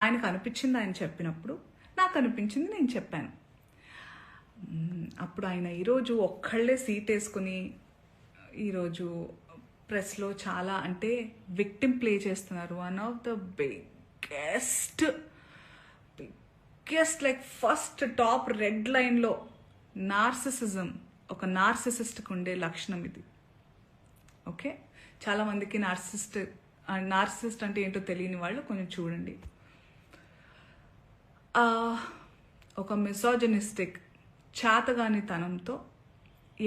ఆయనకు అనిపించింది ఆయన చెప్పినప్పుడు, నాకు అనిపించింది నేను చెప్పాను. అప్పుడు ఆయన ఈరోజు ఒక్కళ్ళే సీట్ వేసుకుని ఈరోజు ప్రెస్లో చాలా అంటే విక్టిమ్ ప్లే చేస్తున్నారు. One of the biggest like first top red లైన్లో నార్సిసిజం, ఒక నార్సిసిస్ట్కి ఉండే లక్షణం ఇది. ఓకే, చాలామందికి నార్సిసిస్ట్ అంటే ఏంటో తెలియని వాళ్ళు కొంచెం చూడండి. ఒక మిసోజనిస్టిక్ చాతగానితనంతో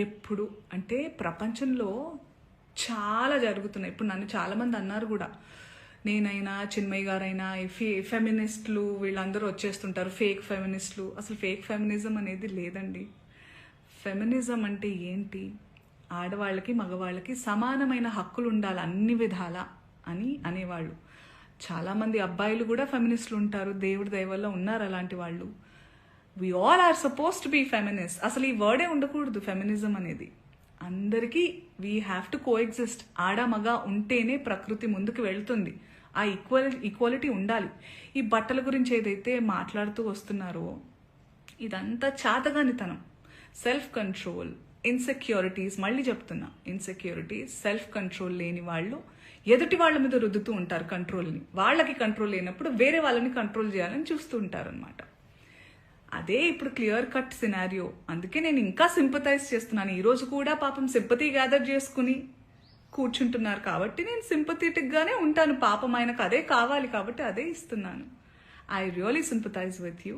ఎప్పుడు అంటే ప్రపంచంలో చాలా జరుగుతున్నాయి. ఇప్పుడు నన్ను చాలామంది అన్నారు కూడా, నేనైనా చిన్మయ్య గారైనా ఫెమినిస్టులు వీళ్ళందరూ వచ్చేస్తుంటారు, ఫేక్ ఫెమినిస్టులు. అసలు ఫేక్ ఫెమినిజం అనేది లేదండి. ఫెమినిజం అంటే ఏంటి? ఆడవాళ్ళకి మగవాళ్ళకి సమానమైన హక్కులు ఉండాలి అన్ని విధాల అని అనేవాళ్ళు. చాలామంది అబ్బాయిలు కూడా ఫెమినిస్టులు ఉంటారు, దేవుడి దయ వల్ల ఉన్నారు అలాంటి వాళ్ళు. We all are supposed to be feminist. అసలు ఈ వర్డే ఉండకూడదు ఫెమినిజం అనేది. అందరికీ వీ హ్యావ్ టు కోఎగ్జిస్ట్. ఆడ మగ ఉంటేనే ప్రకృతి ముందుకు వెళ్తుంది. ఆ ఈక్వాలిటీ ఉండాలి. ఈ బట్టల గురించి ఏదైతే మాట్లాడుతూ వస్తున్నారో ఇదంతా చాతగానితనం, సెల్ఫ్ కంట్రోల్, ఇన్సెక్యూరిటీస్. మళ్ళీ చెప్తున్నా, ఇన్సెక్యూరిటీస్, సెల్ఫ్ కంట్రోల్ లేని వాళ్ళు ఎదుటి వాళ్ళ మీద రుద్దుతూ ఉంటారు కంట్రోల్ని. వాళ్ళకి కంట్రోల్ లేనప్పుడు వేరే వాళ్ళని కంట్రోల్ చేయాలని చూస్తూ ఉంటారు అనమాట. అదే ఇప్పుడు క్లియర్ కట్ సినారియో. అందుకే నేను ఇంకా సింపథైజ్ చేస్తున్నాను. ఈరోజు కూడా పాపం సింపతి గ్యాదర్ చేసుకుని కూర్చుంటున్నారు కాబట్టి నేను సింపథెటిక్గానే ఉంటాను. పాపం ఆయనకు అదే కావాలి కాబట్టి అదే ఇస్తున్నాను. I really sympathise with you.